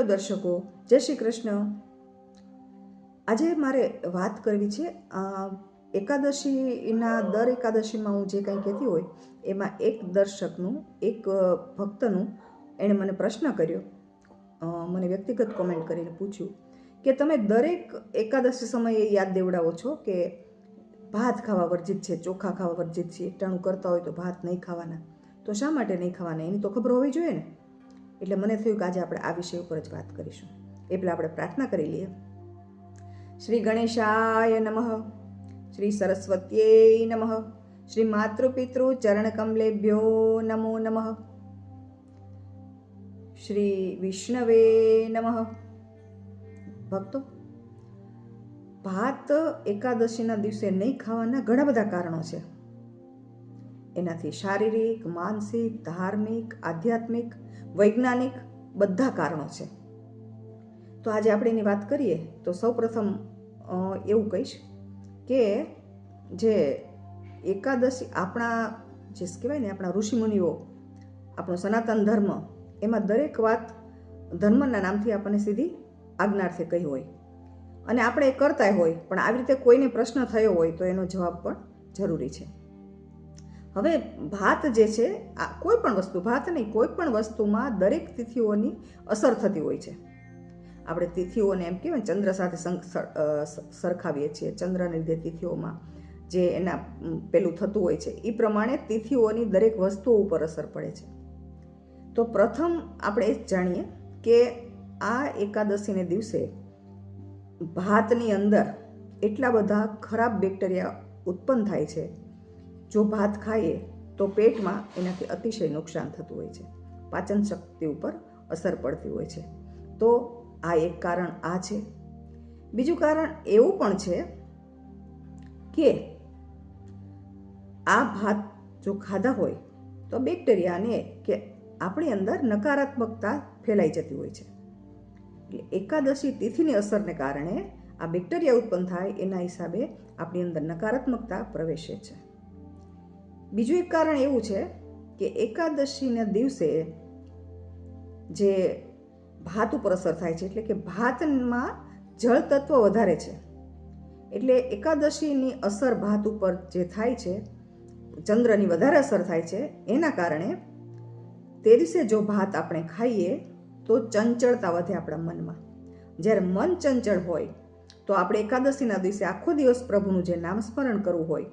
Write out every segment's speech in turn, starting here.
Hello દર્શકો, જય શ્રી કૃષ્ણ. આજે મારે વાત કરવી છે એકાદશીના દર એકાદશીમાં હું જે કંઈ કહેતી હોય એમાં એક દર્શકનું, એક ભક્તનું એણે મને પ્રશ્ન કર્યો, મને વ્યક્તિગત કોમેન્ટ કરીને પૂછ્યું કે તમે દરેક એકાદશી સમયે યાદ દેવડાવો છો કે ભાત ખાવા વર્જિત છે, ચોખા ખાવા વર્જિત છે, એકટાણું કરતા હોય તો ભાત નહીં ખાવાના, તો શા માટે નહીં ખાવાના એની તો ખબર હોવી જોઈએ ને. એટલે મને થયું કે આજે આપણે આ વિષય ઉપર જ વાત કરીશું. એ પહેલાં આપણે પ્રાર્થના કરી લઈએ. શ્રી ગણેશાય નમઃ, શ્રી સરસ્વત્યે નમઃ, શ્રી માતૃપિતૃ ચરણકમલેભ્યો નમો નમઃ, શ્રી વિષ્ણવે નમઃ. ભક્તો, ભાત એકાદશીના દિવસે નહીં ખાવાના ઘણા બધા કારણો છે. એનાથી શારીરિક, માનસિક, ધાર્મિક, આધ્યાત્મિક, વૈજ્ઞાનિક બધા કારણો છે. તો આજે આપણે એની વાત કરીએ તો સૌપ્રથમ એવું કહીશ કે જે એકાદશી આપણા જે કહેવાય ને આપણા ઋષિમુનિઓ, આપણો સનાતન ધર્મ, એમાં દરેક વાત ધર્મના નામથી આપણને સીધી આજ્ઞાર્થે કહી હોય અને આપણે એ કરતા હોય, પણ આવી રીતે કોઈને પ્રશ્ન થયો હોય તો એનો જવાબ પણ જરૂરી છે. હવે ભાત જે છે, આ કોઈ પણ વસ્તુ, ભાત નહીં, કોઈ પણ વસ્તુમાં દરેક તિથિઓની અસર થતી હોય છે. આપણે તિથિઓને એમ કહેવાય ચંદ્ર સાથે સરખાવીએ છીએ. ચંદ્રને લીધે તિથિઓમાં જે એના પેલું થતું હોય છે એ પ્રમાણે તિથિઓની દરેક વસ્તુઓ ઉપર અસર પડે છે. તો પ્રથમ આપણે એ જ જાણીએ કે આ એકાદશીને દિવસે ભાતની અંદર એટલા બધા ખરાબ બેક્ટેરિયા ઉત્પન્ન થાય છે. જો ભાત ખાઈએ તો પેટમાં એનાથી અતિશય નુકસાન થતું હોય છે, પાચન શક્તિ ઉપર અસર પડતી હોય છે. તો આ એક કારણ આ છે. બીજું કારણ એવું પણ છે કે આ ભાત જો ખાધા હોય તો બેક્ટેરિયાને કે આપણી અંદર નકારાત્મકતા ફેલાઈ જતી હોય છે. એટલે એકાદશી તિથિની અસરને કારણે આ બેક્ટેરિયા ઉત્પન્ન થાય, એના હિસાબે આપણી અંદર નકારાત્મકતા પ્રવેશે છે. બીજું એક કારણ એવું છે કે એકાદશીના દિવસે જે ભાત ઉપર અસર થાય છે, એટલે કે ભાતમાં જળ તત્વ વધારે છે. એટલે એકાદશીની અસર ભાત ઉપર જે થાય છે, ચંદ્રની વધારે અસર થાય છે, એના કારણે તે દિવસે જો ભાત આપણે ખાઈએ તો ચંચળતા વધે આપણા મનમાં. જ્યારે મન ચંચળ હોય તો આપણે એકાદશીના દિવસે આખો દિવસ પ્રભુનું જે નામસ્મરણ કરવું હોય,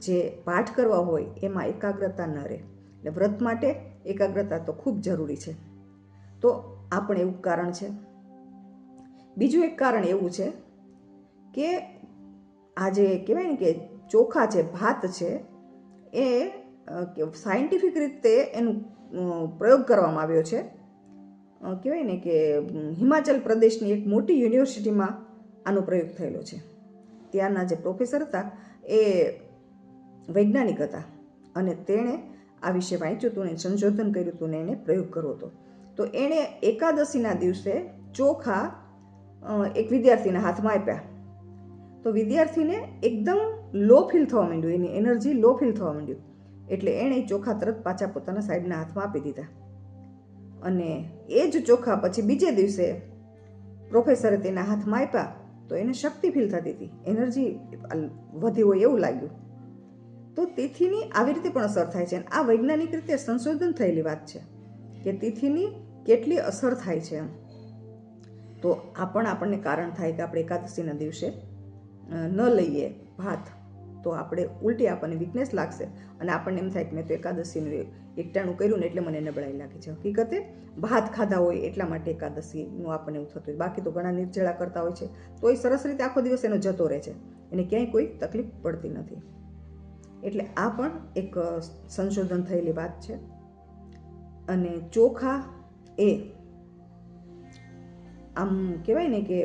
જે પાઠ કરવા હોય, એમાં એકાગ્રતા ન રહે. એટલે વ્રત માટે એકાગ્રતા તો ખૂબ જરૂરી છે. તો આ પણ એવું કારણ છે. બીજું એક કારણ એવું છે કે આ જે કહેવાય ને કે ચોખા છે, ભાત છે, એ સાયન્ટિફિક રીતે એનું પ્રયોગ કરવામાં આવ્યો છે. કહેવાય ને કે હિમાચલ પ્રદેશની એક મોટી યુનિવર્સિટીમાં આનો પ્રયોગ થયેલો છે. ત્યાંના જે પ્રોફેસર હતા એ વૈજ્ઞાનિક હતા અને તેણે આ વિશે વાંચ્યું હતું ને સંશોધન કર્યું હતું ને એને પ્રયોગ કર્યો હતો. તો એણે એકાદશીના દિવસે ચોખા એક વિદ્યાર્થીના હાથમાં આપ્યા. તો વિદ્યાર્થીને એકદમ લો ફીલ થવા માંડ્યું, એની એનર્જી લો ફીલ થવા માંડ્યું. એટલે એણે ચોખા તરત પાછા પોતાના સાહેબના હાથમાં આપી દીધા. અને એ જ ચોખા પછી બીજે દિવસે પ્રોફેસરે તેના હાથમાં આપ્યા તો એને શક્તિ ફીલ થતી હતી, એનર્જી વધી હોય એવું લાગ્યું. તો તિથિની આવી રીતે પણ અસર થાય છે. આ વૈજ્ઞાનિક રીતે સંશોધન થયેલી વાત છે કે તિથિની કેટલી અસર થાય છે એમ. તો આ પણ આપણને કારણ થાય કે આપણે એકાદશીના દિવસે ન લઈએ ભાત તો આપણે ઉલટી આપણને વીકનેસ લાગશે અને આપણને એમ થાય કે મેં તો એકાદશીનું એકટાણું કર્યું ને એટલે મને નબળાઈ લાગી છે. હકીકતે ભાત ખાધા હોય એટલા માટે એકાદશીનું આપણને એવું થતું હોય. બાકી તો ઘણા નિર્જળા કરતા હોય છે તો એ સરસ રીતે આખો દિવસ એનો જતો રહે છે, એને ક્યાંય કોઈ તકલીફ પડતી નથી. એટલે આ પણ એક સંશોધન થયેલી વાત છે. અને ચોખા એ આમ કહેવાય ને કે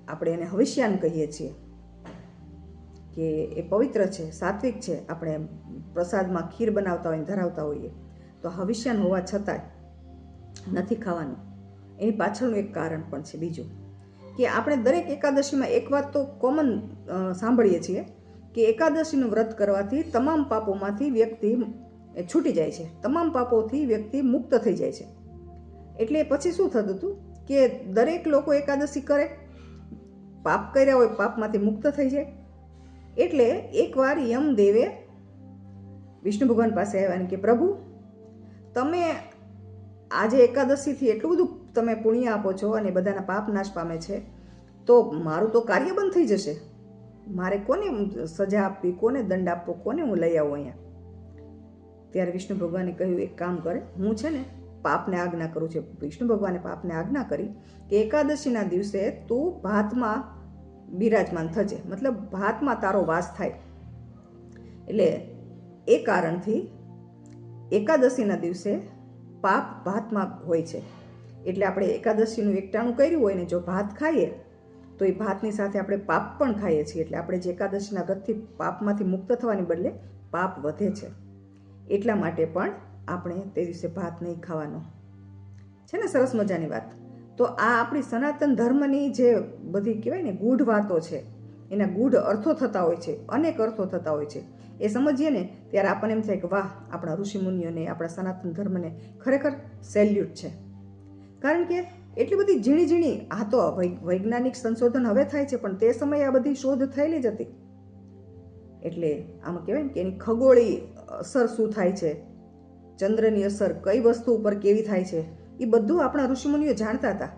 આપણે એને હવિષ્યાન કહીએ છીએ કે એ પવિત્ર છે, સાત્વિક છે. આપણે પ્રસાદમાં ખીર બનાવતા હોય, ધરાવતા હોઈએ તો હવિષ્યાન હોવા છતાંય નથી ખાવાનું. એની પાછળનું એક કારણ પણ છે બીજું કે આપણે દરેક એકાદશીમાં એક વાત તો કોમન સાંભળીએ છીએ કે એકાદશીનું વ્રત કરવાથી તમામ પાપોમાંથી વ્યક્તિ છૂટી જાય છે, તમામ પાપોથી વ્યક્તિ મુક્ત થઈ જાય છે. એટલે પછી શું થતું હતું કે દરેક લોકો એકાદશી કરે, પાપ કર્યા હોય પાપમાંથી મુક્ત થઈ જાય. એટલે એકવાર યમદેવે વિષ્ણુ ભગવાન પાસે આવ્યા અને કે પ્રભુ, તમે આજે એકાદશીથી એટલું બધું તમે પુણ્ય આપો છો અને બધાના પાપ નાશ પામે છે, તો મારું તો કાર્ય બંધ થઈ જશે. મારે કોને સજા આપવી, કોને દંડ આપવો, કોને હું લઈ આવું અહીંયા? ત્યારે વિષ્ણુ ભગવાને કહ્યું, એક કામ કરે, હું છે ને પાપને આજ્ઞા કરું છું. વિષ્ણુ ભગવાને પાપને આજ્ઞા કરી કે એકાદશીના દિવસે તું ભાતમાં બિરાજમાન થજે, મતલબ ભાતમાં તારો વાસ થાય. એટલે એ કારણથી એકાદશીના દિવસે પાપ ભાતમાં હોય છે. એટલે આપણે એકાદશીનું એકટાણું કર્યું હોય ને જો ભાત ખાઈએ તો એ ભાતની સાથે આપણે પાપ પણ ખાઈએ છીએ. એટલે આપણે જે એકાદશીના વ્રતથી પાપમાંથી મુક્ત થવાની બદલે પાપ વધે છે. એટલા માટે પણ આપણે તે દિવસે ભાત નહીં ખાવાનો છે ને. સરસ મજાની વાત. તો આ આપણી સનાતન ધર્મની જે બધી કહેવાય ને ગૂઢ વાતો છે, એના ગૂઢ અર્થો થતા હોય છે, અનેક અર્થો થતા હોય છે. એ સમજીએ ને ત્યારે આપણને એમ થાય કે વાહ, આપણા ઋષિમુનિઓને, આપણા સનાતન ધર્મને ખરેખર સેલ્યુટ છે. કારણ કે એટલી બધી ઝીણી ઝીણી, આ તો વૈજ્ઞાનિક સંશોધન હવે થાય છે, પણ તે સમયે આ બધી શોધ થયેલી જ હતી. એટલે આમાં કહેવાય ને કે એની ખગોળી અસર શું થાય છે, ચંદ્રની અસર કઈ વસ્તુ ઉપર કેવી થાય છે, એ બધું આપણા ઋષિમુનિઓ જાણતા હતા.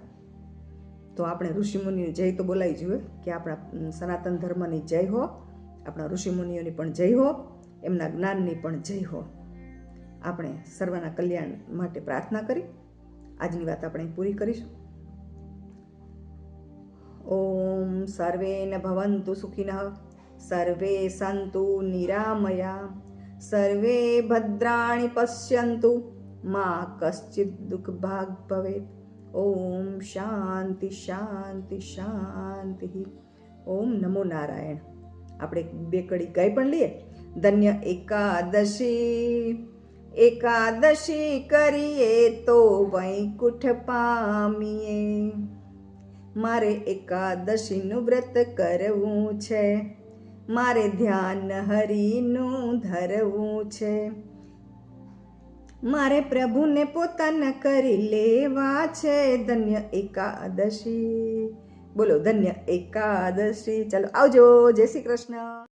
તો આપણે ઋષિમુનિઓની જય તો બોલાવી જોઈએ કે આપણા સનાતન ધર્મની જય હો, આપણા ઋષિમુનિઓની પણ જય હો, એમના જ્ઞાનની પણ જય હો. આપણે સર્વના કલ્યાણ માટે પ્રાર્થના કરી આજની વાત આપણે પૂરી કરીશું. ઓમ સર્વેન ભવન્તુ સુખિનઃ, સર્વે સંતુ નિરામયા, સર્વે ભદ્રાણિ પશ્યન્તુ, મા કશ્ચિદ દુઃખ ભાગ ભવેત. ઓમ શાંતિ શાંતિ શાંતિ. ઓમ નમો નારાયણ. આપણે બે કડી ગાઈ પણ લઈએ. ધન્ય એકાદશી, એકાદશી કરીએ તો વૈકુંઠ પામીએ. મારે એકાદશીનું વ્રત કરવું છે, મારે ધ્યાન હરિનું ધરવું છે, મારે પ્રભુને પોતાના કરી લેવા છે. ધન્ય એકાદશી. બોલો ધન્ય એકાદશી. ચાલો આવજો. જય શ્રી કૃષ્ણ.